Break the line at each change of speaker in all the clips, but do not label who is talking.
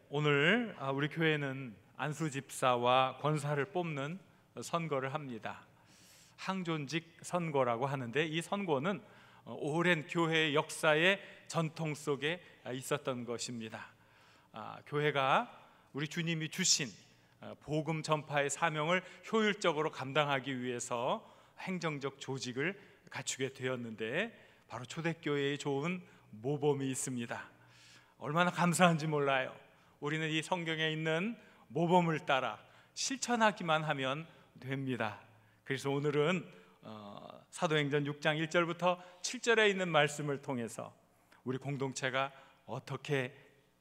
오늘 우리 교회는 안수 집사와 권사를 뽑는 선거를 합니다. 항존직 선거라고 하는데, 이 선거는 오랜 교회의 역사의 전통 속에 있었던 것입니다. 교회가 우리 주님이 주신 복음 전파의 사명을 효율적으로 감당하기 위해서 행정적 조직을 갖추게 되었는데, 바로 초대교회의 좋은 모범이 있습니다. 얼마나 감사한지 몰라요. 우리는 이 성경에 있는 모범을 따라 실천하기만 하면 됩니다. 그래서 오늘은 사도행전 6장 1절부터 7절에 있는 말씀을 통해서 우리 공동체가 어떻게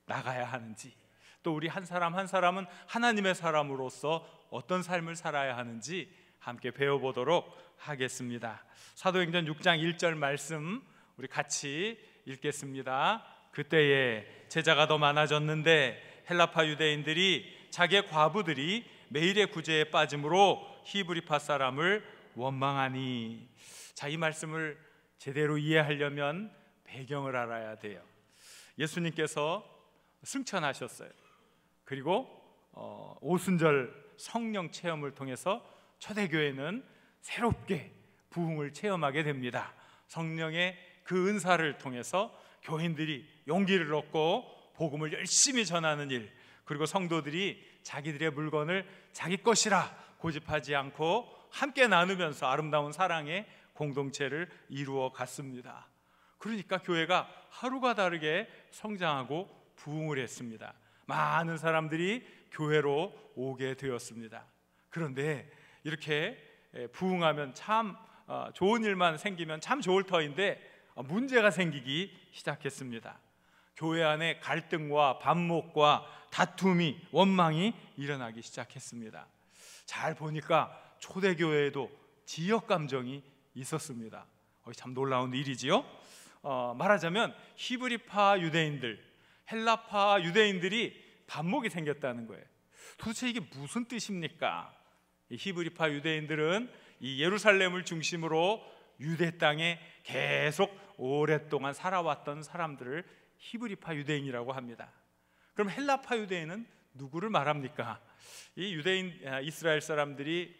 나가야 하는지, 또 우리 한 사람 한 사람은 하나님의 사람으로서 어떤 삶을 살아야 하는지 함께 배워보도록 하겠습니다. 사도행전 6장 1절 말씀 우리 같이 읽겠습니다. 그때에 제자가 더 많아졌는데 헬라파 유대인들이 자기의 과부들이 매일의 구제에 빠짐으로 히브리파 사람을 원망하니. 자, 이 말씀을 제대로 이해하려면 배경을 알아야 돼요. 예수님께서 승천하셨어요. 그리고 오순절 성령 체험을 통해서 초대교회는 새롭게 부흥을 체험하게 됩니다. 성령의 그 은사를 통해서 교인들이 용기를 얻고 복음을 열심히 전하는 일, 그리고 성도들이 자기들의 물건을 자기 것이라 고집하지 않고 함께 나누면서 아름다운 사랑의 공동체를 이루어 갔습니다. 그러니까 교회가 하루가 다르게 성장하고 부흥을 했습니다. 많은 사람들이 교회로 오게 되었습니다. 그런데 이렇게 부흥하면 참 좋은 일만 생기면 참 좋을 터인데, 문제가 생기기 시작했습니다. 교회 안에 갈등과 반목과 다툼이, 원망이 일어나기 시작했습니다. 잘 보니까 초대교회에도 지역 감정이 있었습니다. 참 놀라운 일이지요. 말하자면 히브리파 유대인들, 헬라파 유대인들이 반목이 생겼다는 거예요. 도대체 이게 무슨 뜻입니까? 히브리파 유대인들은 이 예루살렘을 중심으로 유대 땅에 계속 오랫동안 살아왔던 사람들을 히브리파 유대인이라고 합니다. 그럼 헬라파 유대인은 누구를 말합니까? 이 유대인 이스라엘 사람들이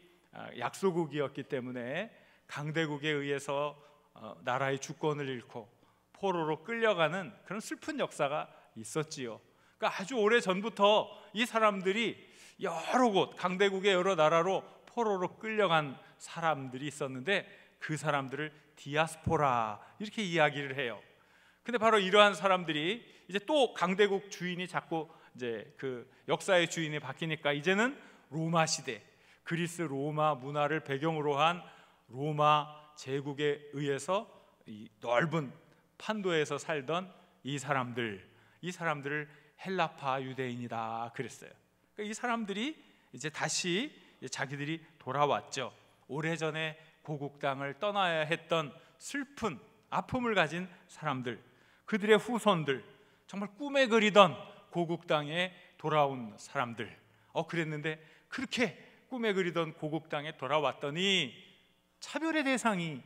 약소국이었기 때문에 강대국에 의해서 나라의 주권을 잃고 포로로 끌려가는 그런 슬픈 역사가 있었지요. 그러니까 아주 오래 전부터 이 사람들이 여러 곳, 강대국의 여러 나라로 포로로 끌려간 사람들이 있었는데, 그 사람들을 디아스포라 이렇게 이야기를 해요. 근데 바로 이러한 사람들이 이제 또 강대국 주인이 자꾸 이제 그 역사의 주인이 바뀌니까 이제는 로마 시대, 그리스 로마 문화를 배경으로 한 로마 제국에 의해서 이 넓은 판도에서 살던 이 사람들을 헬라파 유대인이다 그랬어요. 그러니까 이 사람들이 이제 다시 자기들이 돌아왔죠. 오래전에 고국 땅을 떠나야 했던 슬픈 아픔을 가진 사람들, 그들의 후손들, 정말 꿈에 그리던 고국 땅에 돌아온 사람들. 그랬는데 그렇게 꿈에 그리던 고국 땅에 돌아왔더니 차별의 대상이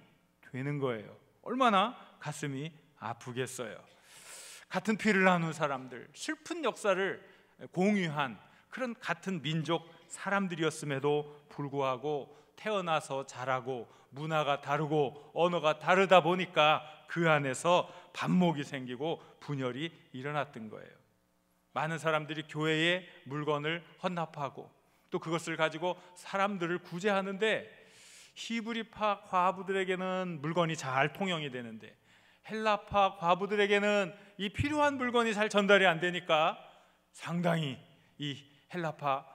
되는 거예요. 얼마나 가슴이 아프겠어요. 같은 피를 나눈 사람들, 슬픈 역사를 공유한 그런 같은 민족 사람들이었음에도 불구하고 태어나서 자라고 문화가 다르고 언어가 다르다 보니까 그 안에서 반목이 생기고 분열이 일어났던 거예요. 많은 사람들이 교회의 물건을 헌납하고 또 그것을 가지고 사람들을 구제하는데, 히브리파 과부들에게는 물건이 잘 통용이 되는데 헬라파 과부들에게는 이 필요한 물건이 잘 전달이 안 되니까 상당히 이 헬라파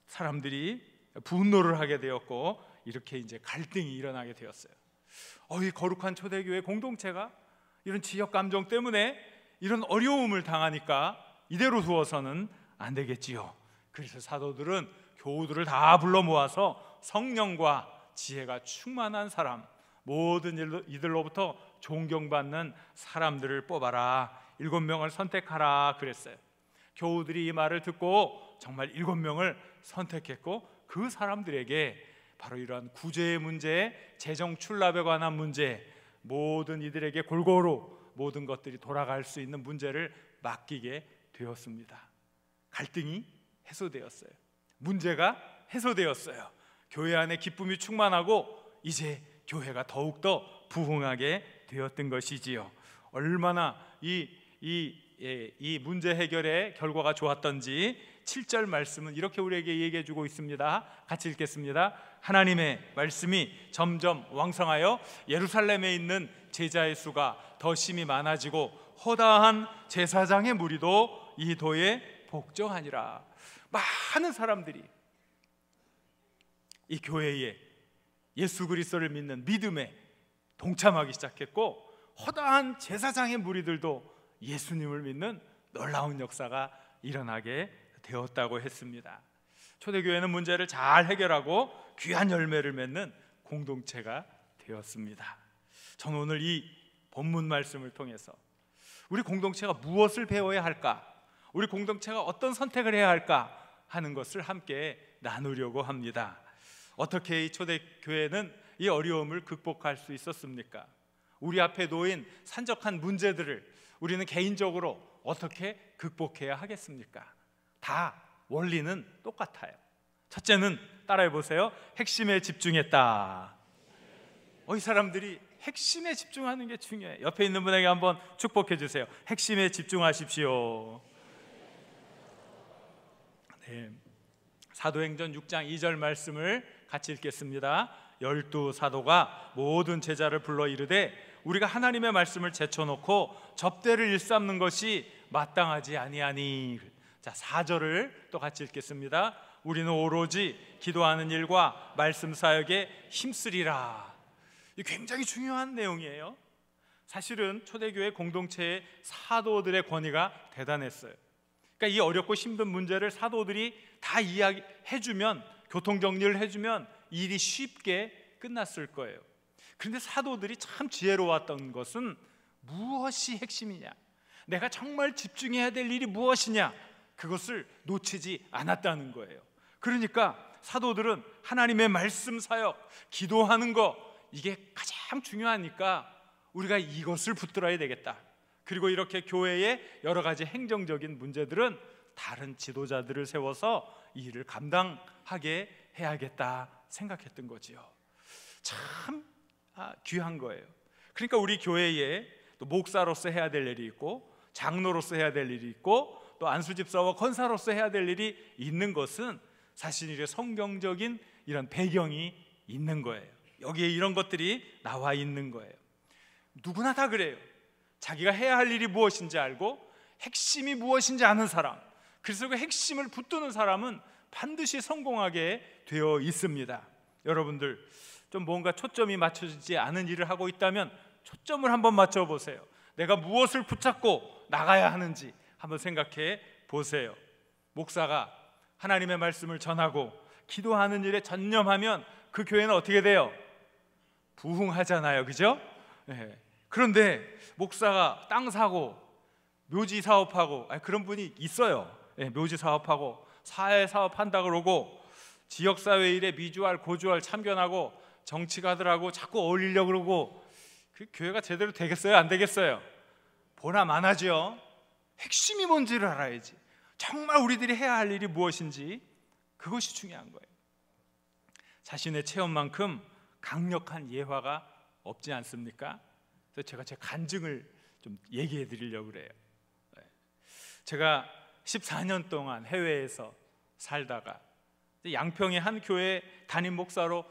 사람들이 분노를 하게 되었고, 이렇게 이제 갈등이 일어나게 되었어요. 이 거룩한 초대교회 공동체가 이런 지역 감정 때문에 이런 어려움을 당하니까 이대로 두어서는 안 되겠지요. 그래서 사도들은 교우들을 다 불러 모아서 성령과 지혜가 충만한 사람, 모든 이들로부터 존경받는 사람들을 뽑아라, 7명을 선택하라 그랬어요. 교우들이 이 말을 듣고 정말 7명을 선택했고, 그 사람들에게 바로 이러한 구제의 문제, 재정 출납에 관한 문제, 모든 이들에게 골고루 모든 것들이 돌아갈 수 있는 문제를 맡기게 되었습니다. 갈등이 해소되었어요. 문제가 해소되었어요. 교회 안에 기쁨이 충만하고 이제 교회가 더욱더 부흥하게 되었던 것이지요. 얼마나 이 문제 해결의 결과가 좋았던지 7절 말씀은 이렇게 우리에게 얘기해 주고 있습니다. 같이 읽겠습니다. 하나님의 말씀이 점점 왕성하여 예루살렘에 있는 제자의 수가 더 심히 많아지고 허다한 제사장의 무리도 이 도에 복종하니라. 많은 사람들이 이 교회에 예수 그리스도를 믿는 믿음에 동참하기 시작했고, 허다한 제사장의 무리들도 예수님을 믿는 놀라운 역사가 일어나게 되었다고 했습니다. 초대교회는 문제를 잘 해결하고 귀한 열매를 맺는 공동체가 되었습니다. 저는 오늘 이 본문 말씀을 통해서 우리 공동체가 무엇을 배워야 할까, 우리 공동체가 어떤 선택을 해야 할까 하는 것을 함께 나누려고 합니다. 어떻게 이 초대교회는 이 어려움을 극복할 수 있었습니까? 우리 앞에 놓인 산적한 문제들을 우리는 개인적으로 어떻게 극복해야 하겠습니까? 다 원리는 똑같아요. 첫째는 따라해 보세요. 핵심에 집중했다. 이 사람들이 핵심에 집중하는 게 중요해요. 옆에 있는 분에게 한번 축복해 주세요. 핵심에 집중하십시오. 네. 사도행전 6장 2절 말씀을 같이 읽겠습니다. 12 사도가 모든 제자를 불러 이르되 우리가 하나님의 말씀을 제쳐놓고 접대를 일삼는 것이 마땅하지 아니하니. 자, 4절을 또 같이 읽겠습니다. 우리는 오로지 기도하는 일과 말씀 사역에 힘쓰리라. 이 굉장히 중요한 내용이에요. 사실은 초대교회 공동체의 사도들의 권위가 대단했어요. 그러니까 이 어렵고 힘든 문제를 사도들이 다 이야기해주면, 교통정리를 해주면 일이 쉽게 끝났을 거예요. 그런데 사도들이 참 지혜로웠던 것은 무엇이 핵심이냐, 내가 정말 집중해야 될 일이 무엇이냐, 그것을 놓치지 않았다는 거예요. 그러니까 사도들은 하나님의 말씀 사역, 기도하는 거, 이게 가장 중요하니까 우리가 이것을 붙들어야 되겠다. 그리고 이렇게 교회의 여러 가지 행정적인 문제들은 다른 지도자들을 세워서 이 일을 감당하게 해야겠다 생각했던 거지요. 참 귀한 거예요. 그러니까 우리 교회에 또 목사로서 해야 될 일이 있고, 장로로서 해야 될 일이 있고, 또 안수집사와 권사로서 해야 될 일이 있는 것은 사실 이제 성경적인 이런 배경이 있는 거예요. 여기에 이런 것들이 나와 있는 거예요. 누구나 다 그래요. 자기가 해야 할 일이 무엇인지 알고 핵심이 무엇인지 아는 사람, 그래서 그 핵심을 붙드는 사람은 반드시 성공하게 되어 있습니다. 여러분들 좀 뭔가 초점이 맞춰지지 않은 일을 하고 있다면 초점을 한번 맞춰보세요. 내가 무엇을 붙잡고 나가야 하는지 한번 생각해 보세요. 목사가 하나님의 말씀을 전하고 기도하는 일에 전념하면 그 교회는 어떻게 돼요? 부흥하잖아요, 그죠? 네. 그런데 목사가 땅 사고 묘지 사업하고, 그런 분이 있어요. 네, 묘지 사업하고 사회 사업한다 그러고 지역사회 일에 미주알 고주알 참견하고 정치가들하고 자꾸 어울리려고 그러고, 그 교회가 제대로 되겠어요? 안 되겠어요? 보나 마나죠. 핵심이 뭔지를 알아야지. 정말 우리들이 해야 할 일이 무엇인지, 그것이 중요한 거예요. 자신의 체험만큼 강력한 예화가 없지 않습니까? 그래서 제가 제 간증을 좀 얘기해 드리려고 그래요. 제가 14년 동안 해외에서 살다가 양평의 한 교회 담임 목사로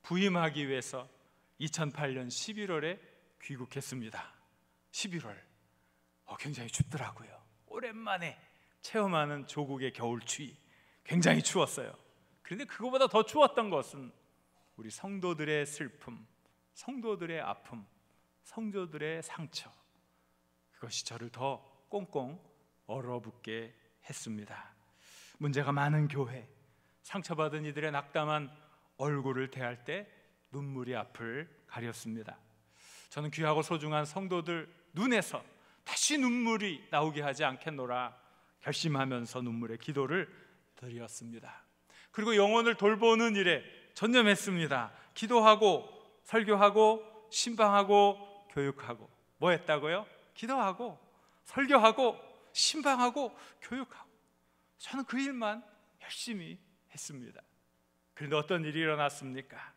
부임하기 위해서 2008년 11월에 귀국했습니다. 11월 굉장히 춥더라고요. 오랜만에 체험하는 조국의 겨울 추위, 굉장히 추웠어요. 그런데 그거보다 더 추웠던 것은 우리 성도들의 슬픔, 성도들의 아픔, 성도들의 상처, 그것이 저를 더 꽁꽁 얼어붙게 했습니다. 문제가 많은 교회, 상처받은 이들의 낙담한 얼굴을 대할 때 눈물이 앞을 가렸습니다. 저는 귀하고 소중한 성도들 눈에서 다시 눈물이 나오게 하지 않겠노라 결심하면서 눈물의 기도를 드렸습니다. 그리고 영혼을 돌보는 일에 전념했습니다. 기도하고 설교하고 신방하고 교육하고. 뭐 했다고요? 기도하고 설교하고 신방하고 교육하고, 저는 그 일만 열심히 했습니다. 그런데 어떤 일이 일어났습니까?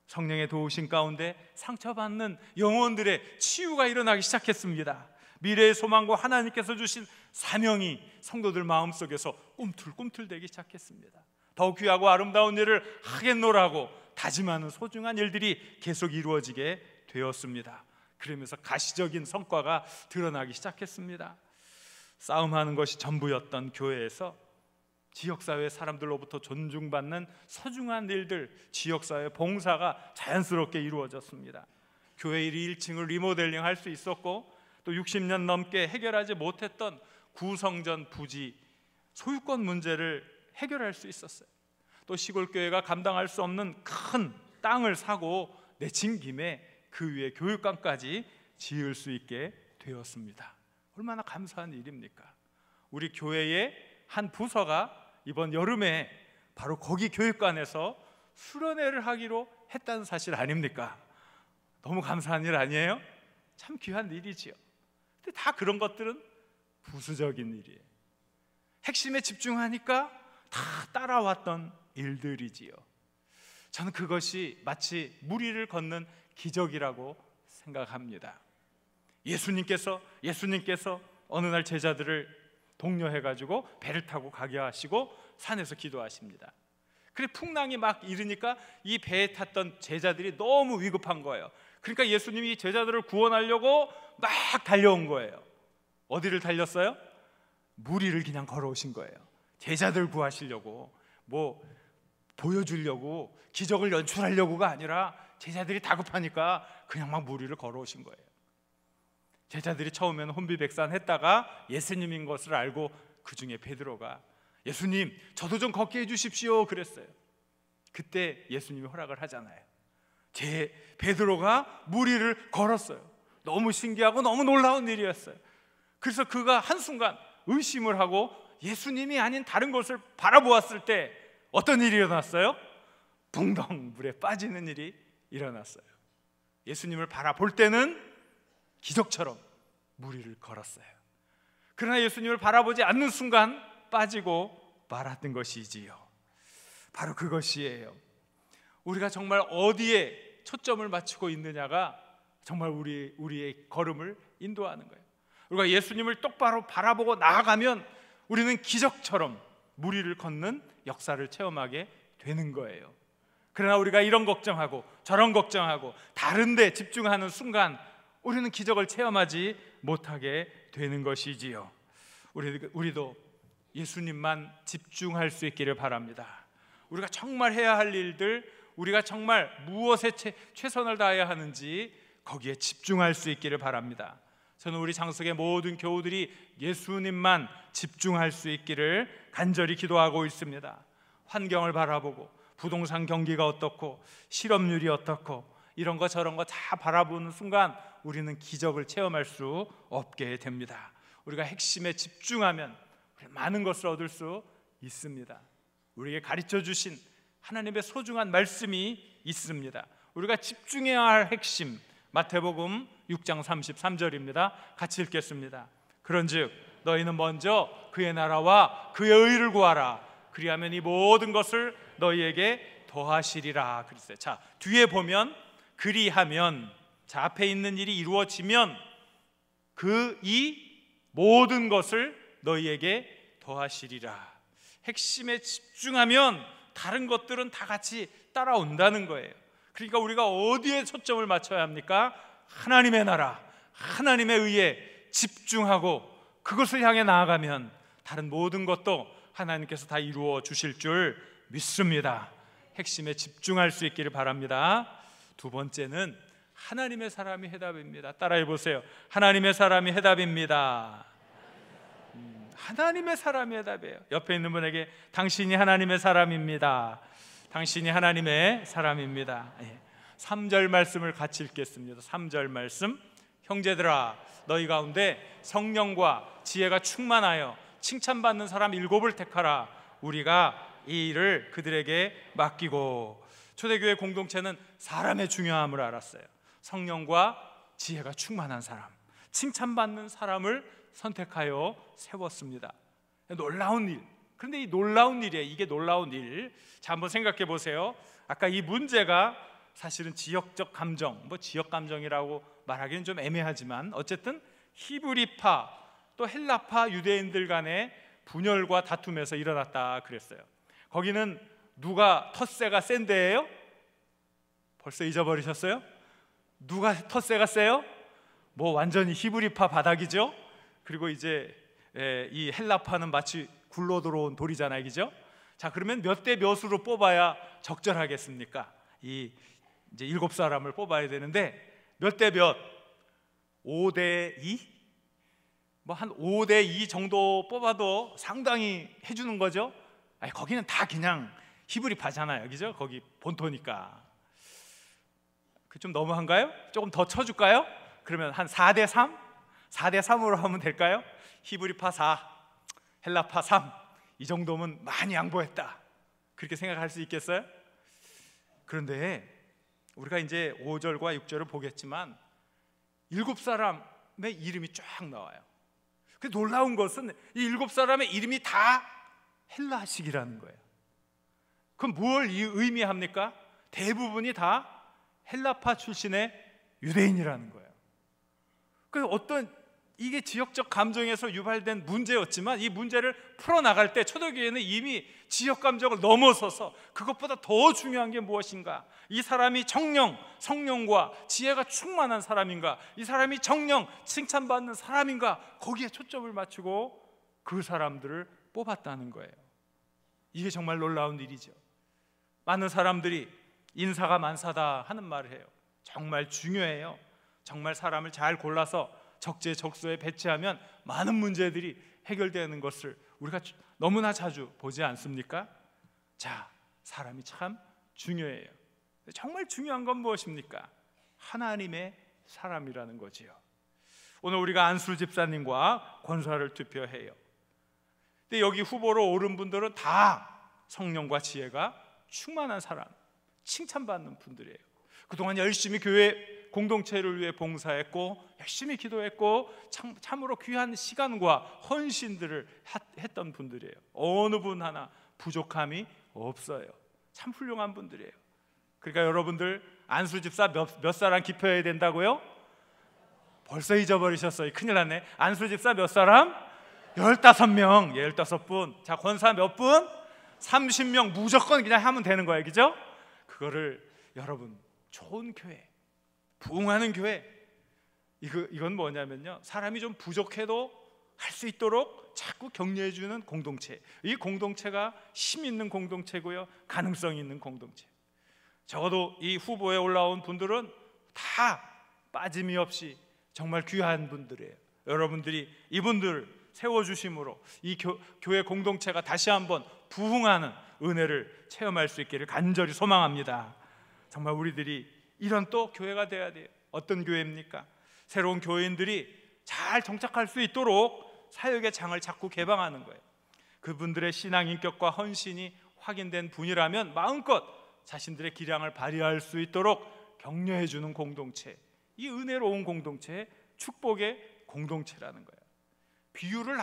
성령의 도우심 가운데 상처받는 영혼들의 치유가 일어나기 시작했습니다. 미래의 소망과 하나님께서 주신 사명이 성도들 마음속에서 꿈틀꿈틀대기 시작했습니다. 더 귀하고 아름다운 일을 하겠노라고 다짐하는 소중한 일들이 계속 이루어지게 되었습니다. 그러면서 가시적인 성과가 드러나기 시작했습니다. 싸움하는 것이 전부였던 교회에서 지역사회 사람들로부터 존중받는 소중한 일들, 지역사회 봉사가 자연스럽게 이루어졌습니다. 교회 1층을 리모델링 할 수 있었고, 또 60년 넘게 해결하지 못했던 구성전 부지 소유권 문제를 해결할 수 있었어요. 또 시골교회가 감당할 수 없는 큰 땅을 사고 내친 김에 그 위에 교육관까지 지을 수 있게 되었습니다. 얼마나 감사한 일입니까? 우리 교회의 한 부서가 이번 여름에 바로 거기 교육관에서 수련회를 하기로 했다는 사실 아닙니까? 너무 감사한 일 아니에요? 참 귀한 일이지요. 근데 다 그런 것들은 부수적인 일이에요. 핵심에 집중하니까 다 따라왔던 일들이지요. 저는 그것이 마치 무리를 걷는 기적이라고 생각합니다. 예수님께서 어느 날 제자들을 독려해가지고 배를 타고 가게 하시고 산에서 기도하십니다. 그래 풍랑이 막 일으니까 이 배에 탔던 제자들이 너무 위급한 거예요. 그러니까 예수님이 제자들을 구원하려고 막 달려온 거예요. 어디를 달렸어요? 무리를 그냥 걸어오신 거예요. 제자들 구하시려고, 뭐 보여주려고, 기적을 연출하려고가 아니라 제자들이 다급하니까 그냥 막 무리를 걸어오신 거예요. 제자들이 처음에는 혼비백산했다가 예수님인 것을 알고 그 중에 베드로가 예수님 저도 좀 걷게 해주십시오 그랬어요. 그때 예수님이 허락을 하잖아요. 베드로가 무리를 걸었어요. 너무 신기하고 너무 놀라운 일이었어요. 그래서 그가 한순간 의심을 하고 예수님이 아닌 다른 것을 바라보았을 때 어떤 일이 일어났어요? 붕덩 물에 빠지는 일이 일어났어요. 예수님을 바라볼 때는 기적처럼 무리를 걸었어요. 그러나 예수님을 바라보지 않는 순간 빠지고 말았던 것이지요. 바로 그것이에요. 우리가 정말 어디에 초점을 맞추고 있느냐가 정말 우리의 걸음을 인도하는 거예요. 우리가 예수님을 똑바로 바라보고 나아가면 우리는 기적처럼 무리를 걷는 역사를 체험하게 되는 거예요. 그러나 우리가 이런 걱정하고 저런 걱정하고 다른 데 집중하는 순간 우리는 기적을 체험하지 못하게 되는 것이지요. 우리도 예수님만 집중할 수 있기를 바랍니다. 우리가 정말 해야 할 일들, 우리가 정말 무엇에 최선을 다해야 하는지 거기에 집중할 수 있기를 바랍니다. 저는 우리 장석의 모든 교우들이 예수님만 집중할 수 있기를 간절히 기도하고 있습니다. 환경을 바라보고 부동산 경기가 어떻고 실업률이 어떻고 이런 거 저런 거 다 바라보는 순간 우리는 기적을 체험할 수 없게 됩니다. 우리가 핵심에 집중하면 많은 것을 얻을 수 있습니다. 우리에게 가르쳐 주신 하나님의 소중한 말씀이 있습니다. 우리가 집중해야 할 핵심, 마태복음 6장 33절입니다. 같이 읽겠습니다. 그런즉 너희는 먼저 그의 나라와 그의 의를 구하라. 그리하면 이 모든 것을 너희에게 더하시리라 그랬어요. 자, 뒤에 보면 그리하면, 자, 앞에 있는 일이 이루어지면 이 모든 것을 너희에게 더하시리라. 핵심에 집중하면 다른 것들은 다 같이 따라온다는 거예요. 그러니까 우리가 어디에 초점을 맞춰야 합니까? 하나님의 나라, 하나님의 의에 집중하고 그것을 향해 나아가면 다른 모든 것도 하나님께서 다 이루어 주실 줄 믿습니다. 핵심에 집중할 수 있기를 바랍니다. 두 번째는 하나님의 사람이 해답입니다. 따라해 보세요. 하나님의 사람이 해답입니다. 하나님의 사람이 해답이에요. 옆에 있는 분에게 당신이 하나님의 사람입니다. 당신이 하나님의 사람입니다. 3절 말씀을 같이 읽겠습니다. 3절 말씀. 형제들아 너희 가운데 성령과 지혜가 충만하여 칭찬받는 사람 7을 택하라. 우리가 이 일을 그들에게 맡기고. 초대교회 공동체는 사람의 중요함을 알았어요. 성령과 지혜가 충만한 사람, 칭찬받는 사람을 선택하여 세웠습니다. 놀라운 일. 그런데 이 놀라운 일이에요. 이게 놀라운 일. 자, 한번 생각해 보세요. 아까 이 문제가 사실은 지역적 감정, 지역 감정이라고 말하기는 좀 애매하지만 어쨌든 히브리파 또 헬라파 유대인들 간의 분열과 다툼에서 일어났다 그랬어요. 거기는 누가 텃세가 센 데예요? 벌써 잊어버리셨어요? 누가 텃세가 세요? 완전히 히브리파 바닥이죠. 그리고 이제 이 헬라파는 마치 굴러 들어온 돌이잖아요, 그죠? 자, 그러면 몇 대 몇으로 뽑아야 적절하겠습니까? 이제 7사람을 뽑아야 되는데 몇 대 몇? 5대 2? 한 5대 2 정도 뽑아도 상당히 해주는 거죠. 아니, 거기는 다 그냥 히브리파잖아요, 그죠? 거기 본토니까. 그 좀 너무한가요? 조금 더 쳐줄까요? 그러면 한 4대 3? 4대 3으로 하면 될까요? 히브리파 4, 헬라파 3. 이 정도면 많이 양보했다, 그렇게 생각할 수 있겠어요? 그런데 우리가 이제 5절과 6절을 보겠지만 7사람의 이름이 쫙 나와요. 그 놀라운 것은 이 7사람의 이름이 다 헬라식이라는 거예요. 그럼 뭘 의미합니까? 대부분이 다 헬라파 출신의 유대인이라는 거예요. 그 이게 지역적 감정에서 유발된 문제였지만 이 문제를 풀어나갈 때 초대교회는 이미 지역 감정을 넘어서서 그것보다 더 중요한 게 무엇인가, 이 사람이 정령, 성령과 지혜가 충만한 사람인가, 이 사람이 정령 칭찬받는 사람인가, 거기에 초점을 맞추고 그 사람들을 뽑았다는 거예요. 이게 정말 놀라운 일이죠. 많은 사람들이 인사가 만사다 하는 말을 해요. 정말 중요해요. 정말 사람을 잘 골라서 적재적소에 배치하면 많은 문제들이 해결되는 것을 우리가 너무나 자주 보지 않습니까? 자, 사람이 참 중요해요. 정말 중요한 건 무엇입니까? 하나님의 사람이라는 거지요. 오늘 우리가 안수 집사님과 권사를 투표해요. 근데 여기 후보로 오른 분들은 다 성령과 지혜가 충만한 사람, 칭찬받는 분들이에요. 그동안 열심히 교회 공동체를 위해 봉사했고 열심히 기도했고 참으로 귀한 시간과 헌신들을 했던 분들이에요. 어느 분 하나 부족함이 없어요. 참 훌륭한 분들이에요. 그러니까 여러분들 안수 집사 몇 사람 기표해야 된다고요? 벌써 잊어버리셨어요. 큰일 났네. 안수 집사 몇 사람? 15명, 15분. 자, 권사 몇 분? 30명. 무조건 그냥 하면 되는 거예요, 그죠? 그거를 여러분, 좋은 교회, 부흥하는 교회, 이건 뭐냐면요, 사람이 좀 부족해도 할 수 있도록 자꾸 격려해 주는 공동체. 이 공동체가 힘 있는 공동체고요, 가능성 있는 공동체. 적어도 이 후보에 올라온 분들은 다 빠짐이 없이 정말 귀한 분들이에요. 여러분들이 이분들을 세워주심으로 이 교회 공동체가 다시 한번 부흥하는 은혜를 체험할 수 있기를 간절히 소망합니다. 정말 우리들이 이런 또 교회가 돼야 돼요. 어떤 교회입니까? 새로운 교회인들이 잘 정착할 수 있도록 사역의 장을 자꾸 개방하는 거예요. 그분들의 신앙 인격과 헌신이 확인된 분이라면 마음껏 자신들의 기량을 발휘할 수 있도록 격려해 주는 공동체, 이 은혜로운 공동체의 축복의 공동체라는 거예요. 비율을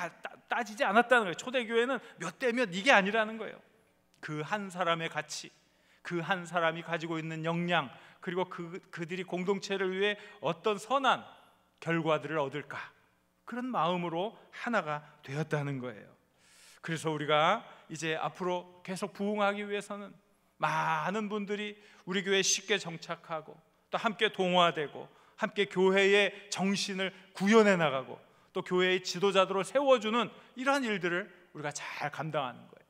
따지지 않았다는 거예요. 초대교회는 몇 대 몇 이게 아니라는 거예요. 그 한 사람의 가치, 그 한 사람이 가지고 있는 역량, 그리고 그들이 공동체를 위해 어떤 선한 결과들을 얻을까, 그런 마음으로 하나가 되었다는 거예요. 그래서 우리가 이제 앞으로 계속 부흥하기 위해서는 많은 분들이 우리 교회에 쉽게 정착하고 또 함께 동화되고 함께 교회의 정신을 구현해 나가고 또 교회의 지도자들을 세워주는 이러한 일들을 우리가 잘 감당하는 거예요.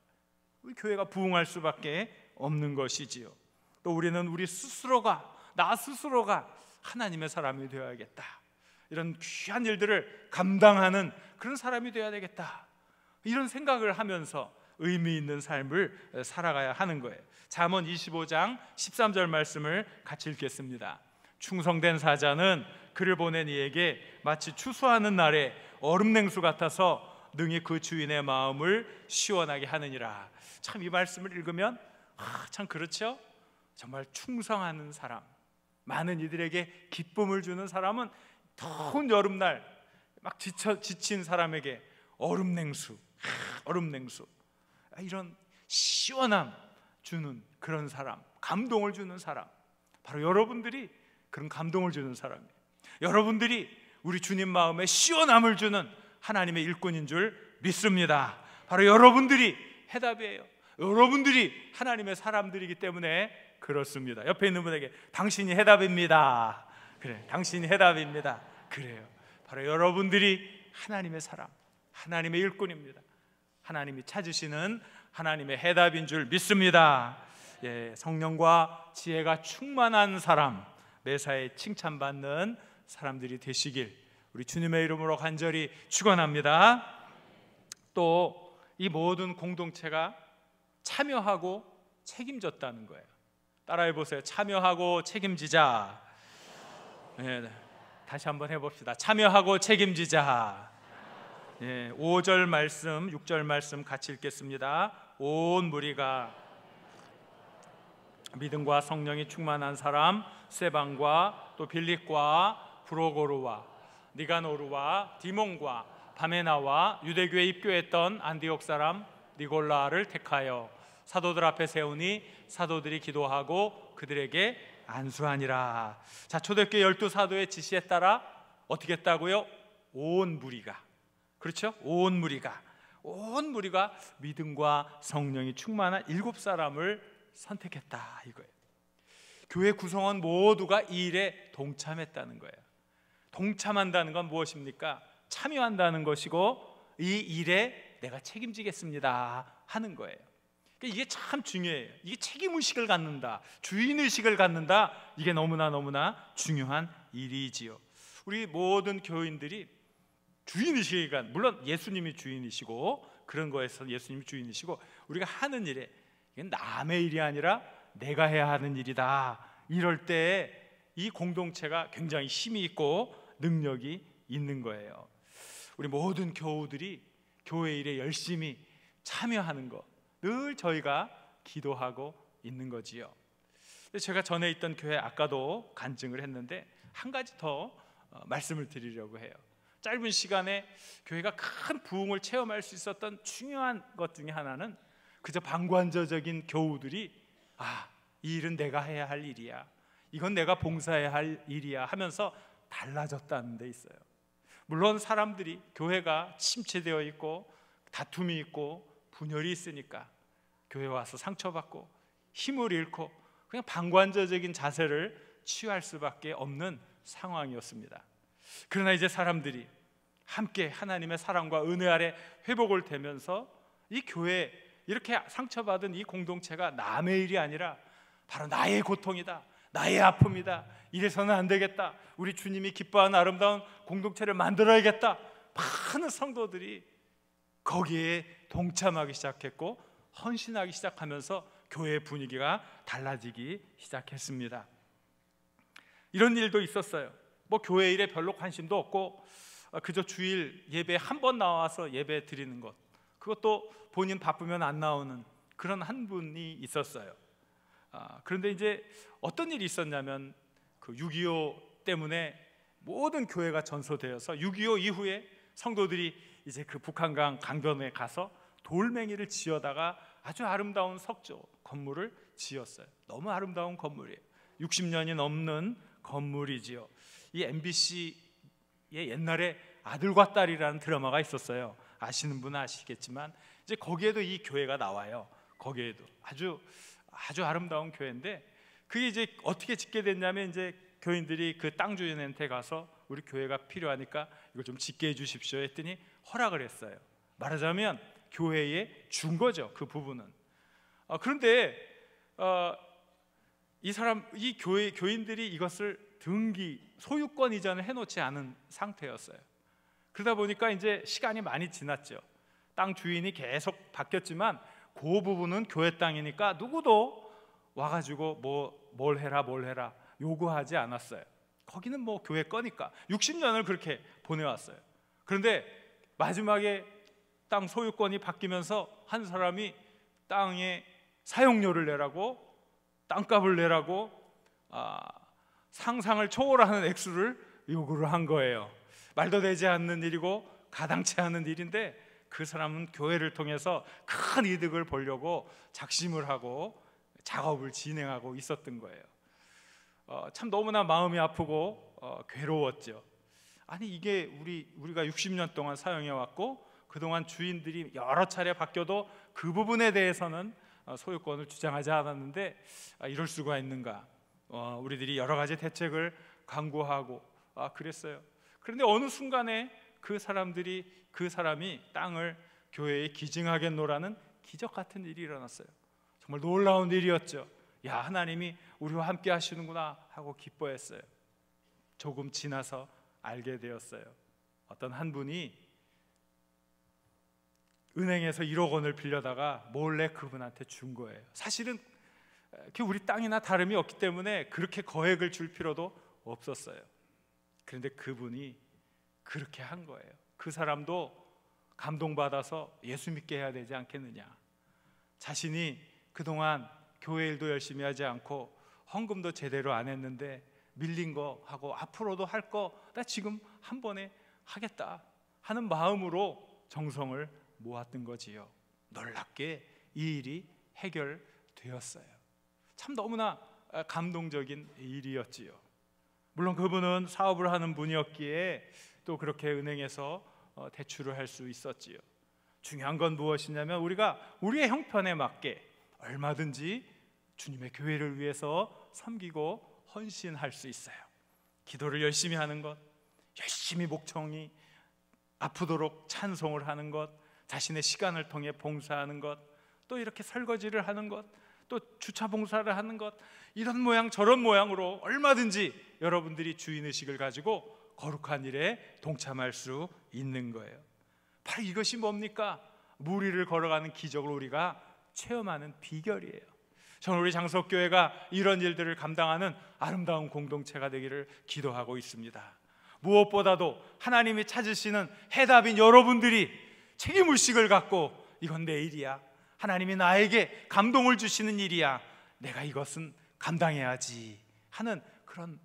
우리 교회가 부흥할 수밖에 없는 것이지요. 또 우리는 우리 스스로가, 나 스스로가 하나님의 사람이 되어야겠다, 이런 귀한 일들을 감당하는 그런 사람이 되어야 되겠다, 이런 생각을 하면서 의미 있는 삶을 살아가야 하는 거예요. 잠언 25장 13절 말씀을 같이 읽겠습니다. 충성된 사자는 그를 보낸 이에게 마치 추수하는 날에 얼음냉수 같아서 능히 그 주인의 마음을 시원하게 하느니라. 참 이 말씀을 읽으면 참 그렇죠. 정말 충성하는 사람, 많은 이들에게 기쁨을 주는 사람은 더운 여름날 막 지친 사람에게 얼음냉수, 얼음냉수, 이런 시원함 주는 그런 사람, 감동을 주는 사람, 바로 여러분들이 그런 감동을 주는 사람이에요. 여러분들이 우리 주님 마음에 시원함을 주는 하나님의 일꾼인 줄 믿습니다. 바로 여러분들이 해답이에요. 여러분들이 하나님의 사람들이기 때문에 그렇습니다. 옆에 있는 분에게 당신이 해답입니다. 그래, 당신이 해답입니다. 그래요. 바로 여러분들이 하나님의 사람, 하나님의 일꾼입니다. 하나님이 찾으시는 하나님의 해답인 줄 믿습니다. 예, 성령과 지혜가 충만한 사람, 매사에 칭찬받는 사람들이 되시길 우리 주님의 이름으로 간절히 축원합니다. 또 이 모든 공동체가 참여하고 책임졌다는 거예요. 따라해 보세요. 참여하고 책임지자. 예, 다시 한번 해봅시다. 참여하고 책임지자. 예, 5절 말씀, 6절 말씀 같이 읽겠습니다. 온 무리가 믿음과 성령이 충만한 사람 세방과 또 빌립과 브로고르와 니가노르와 디몬과 바메나와 유대교에 입교했던 안디옥 사람 니골라를 택하여 사도들 앞에 세우니 사도들이 기도하고 그들에게 안수하니라. 자, 초대교회 12사도의 지시에 따라 어떻게 했다고요? 온 무리가, 그렇죠? 온 무리가 믿음과 성령이 충만한 7사람을 선택했다 이거예요. 교회 구성원 모두가 이 일에 동참했다는 거예요. 동참한다는 건 무엇입니까? 참여한다는 것이고 이 일에 내가 책임지겠습니다 하는 거예요. 그러니까 이게 참 중요해요. 이게 책임의식을 갖는다, 주인의식을 갖는다, 이게 너무나 중요한 일이지요. 우리 모든 교인들이 주인의식을 갖는, 물론 예수님이 주인이시고 그런 거에서 예수님이 주인이시고 우리가 하는 일에 이건 남의 일이 아니라 내가 해야 하는 일이다. 이럴 때 이 공동체가 굉장히 힘이 있고 능력이 있는 거예요. 우리 모든 교우들이 교회 일에 열심히 참여하는 거 늘 저희가 기도하고 있는 거지요. 제가 전에 있던 교회 아까도 간증을 했는데 한 가지 더 말씀을 드리려고 해요. 짧은 시간에 교회가 큰 부흥을 체험할 수 있었던 중요한 것 중에 하나는 그저 방관자적인 교우들이 이 일은 내가 해야 할 일이야, 이건 내가 봉사해야 할 일이야 하면서 달라졌다는 데 있어요. 물론 사람들이, 교회가 침체되어 있고 다툼이 있고 분열이 있으니까 교회 와서 상처받고 힘을 잃고 그냥 방관자적인 자세를 취할 수밖에 없는 상황이었습니다. 그러나 이제 사람들이 함께 하나님의 사랑과 은혜 아래 회복을 되면서 이 교회, 이렇게 상처받은 이 공동체가 남의 일이 아니라 바로 나의 고통이다, 나의 아픔이다, 이래서는 안 되겠다, 우리 주님이 기뻐하는 아름다운 공동체를 만들어야겠다, 많은 성도들이 거기에 동참하기 시작했고 헌신하기 시작하면서 교회의 분위기가 달라지기 시작했습니다. 이런 일도 있었어요. 뭐 교회 일에 별로 관심도 없고 그저 주일 예배 한 번 나와서 예배 드리는 것, 그것도 본인 바쁘면 안 나오는 그런 한 분이 있었어요. 그런데 이제 어떤 일이 있었냐면 그 6.25 때문에 모든 교회가 전소되어서 6.25 이후에 성도들이 이제 그 북한강 강변에 가서 돌멩이를 지어다가 아주 아름다운 석조 건물을 지었어요. 너무 아름다운 건물이에요. 60년이 넘는 건물이지요. 이 MBC의 옛날에 아들과 딸이라는 드라마가 있었어요. 아시는 분은 아시겠지만 이제 거기에도 이 교회가 나와요. 거기에도 아주 아름다운 교회인데 그게 이제 어떻게 짓게 됐냐면 이제 교인들이 그 땅 주인한테 가서 우리 교회가 필요하니까 이걸 좀 짓게 해주십시오 했더니 허락을 했어요. 말하자면 교회에 준 거죠, 그 부분은. 그런데 이 교인들이 이것을 등기 소유권 이전을 해놓지 않은 상태였어요. 그러다 보니까 이제 시간이 많이 지났죠. 땅 주인이 계속 바뀌었지만 그 부분은 교회 땅이니까 누구도 와가지고 뭘 해라 요구하지 않았어요. 거기는 뭐 교회 거니까 60년을 그렇게 보내왔어요. 그런데 마지막에 땅 소유권이 바뀌면서 한 사람이 땅의 사용료를 내라고, 땅값을 내라고 상상을 초월하는 액수를 요구를 한 거예요. 말도 되지 않는 일이고 가당치 않은 일인데 그 사람은 교회를 통해서 큰 이득을 보려고 작심을 하고 작업을 진행하고 있었던 거예요. 참 너무나 마음이 아프고 괴로웠죠. 아니 이게 우리가 60년 동안 사용해 왔고 그동안 주인들이 여러 차례 바뀌어도 그 부분에 대해서는 소유권을 주장하지 않았는데 이럴 수가 있는가? 우리들이 여러 가지 대책을 강구하고 그랬어요. 그런데 어느 순간에 그 사람이 땅을 교회에 기증하겠노라는 기적 같은 일이 일어났어요. 정말 놀라운 일이었죠. 야, 하나님이 우리와 함께 하시는구나 하고 기뻐했어요. 조금 지나서 알게 되었어요. 어떤 한 분이 은행에서 1억 원을 빌려다가 몰래 그분한테 준 거예요. 사실은 우리 땅이나 다름이 없기 때문에 그렇게 거액을 줄 필요도 없었어요. 그런데 그분이 그렇게 한 거예요. 그 사람도 감동받아서 예수 믿게 해야 되지 않겠느냐. 자신이 그동안 교회 일도 열심히 하지 않고 헌금도 제대로 안 했는데 밀린 거 하고 앞으로도 할 거 나 지금 한 번에 하겠다 하는 마음으로 정성을 모았던 거지요. 놀랍게 이 일이 해결되었어요. 참 너무나 감동적인 일이었지요. 물론 그분은 사업을 하는 분이었기에 또 그렇게 은행에서 대출을 할 수 있었지요. 중요한 건 무엇이냐면 우리가 우리의 형편에 맞게 얼마든지 주님의 교회를 위해서 섬기고 헌신할 수 있어요. 기도를 열심히 하는 것, 열심히 목청이 아프도록 찬송을 하는 것, 자신의 시간을 통해 봉사하는 것, 또 이렇게 설거지를 하는 것, 또 주차 봉사를 하는 것, 이런 모양 저런 모양으로 얼마든지 여러분들이 주인의식을 가지고 거룩한 일에 동참할 수 있는 거예요. 바로 이것이 뭡니까? 무리를 걸어가는 기적을 우리가 체험하는 비결이에요. 저는 우리 장석교회가 이런 일들을 감당하는 아름다운 공동체가 되기를 기도하고 있습니다. 무엇보다도 하나님이 찾으시는 해답인 여러분들이 책임의식을 갖고 이건 내 일이야, 하나님이 나에게 감동을 주시는 일이야, 내가 이것은 감당해야지 하는 그런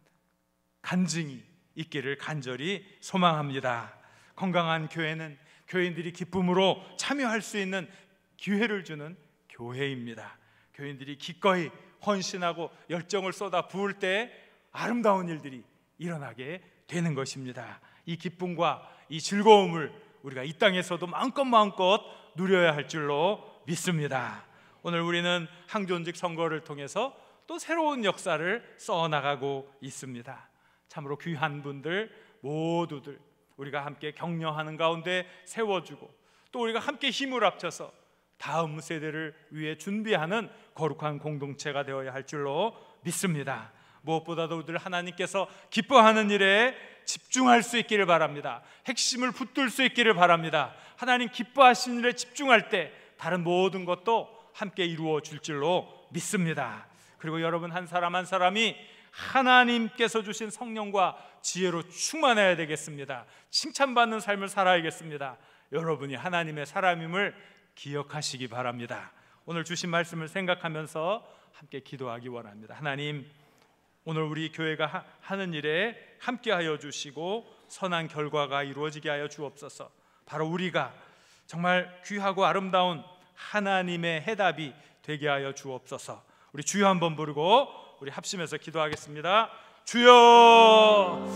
간증이 있기를 간절히 소망합니다. 건강한 교회는 교인들이 기쁨으로 참여할 수 있는 기회를 주는 교회입니다. 교인들이 기꺼이 헌신하고 열정을 쏟아 부을 때 아름다운 일들이 일어나게 되는 것입니다. 이 기쁨과 이 즐거움을 우리가 이 땅에서도 마음껏 누려야 할 줄로 믿습니다. 오늘 우리는 항존직 선거를 통해서 또 새로운 역사를 써나가고 있습니다. 참으로 귀한 분들 모두들 우리가 함께 격려하는 가운데 세워주고 또 우리가 함께 힘을 합쳐서 다음 세대를 위해 준비하는 거룩한 공동체가 되어야 할 줄로 믿습니다. 무엇보다도 우리들 하나님께서 기뻐하는 일에 집중할 수 있기를 바랍니다. 핵심을 붙들 수 있기를 바랍니다. 하나님 기뻐하시는 일에 집중할 때 다른 모든 것도 함께 이루어 줄 줄로 믿습니다. 그리고 여러분 한 사람 한 사람이 하나님께서 주신 성령과 지혜로 충만해야 되겠습니다. 칭찬받는 삶을 살아야겠습니다. 여러분이 하나님의 사람임을 기억하시기 바랍니다. 오늘 주신 말씀을 생각하면서 함께 기도하기 원합니다. 하나님, 오늘 우리 교회가 하는 일에 함께하여 주시고 선한 결과가 이루어지게 하여 주옵소서. 바로 우리가 정말 귀하고 아름다운 하나님의 해답이 되게 하여 주옵소서. 우리 주여 한번 부르고 우리 합심해서 기도하겠습니다. 주여.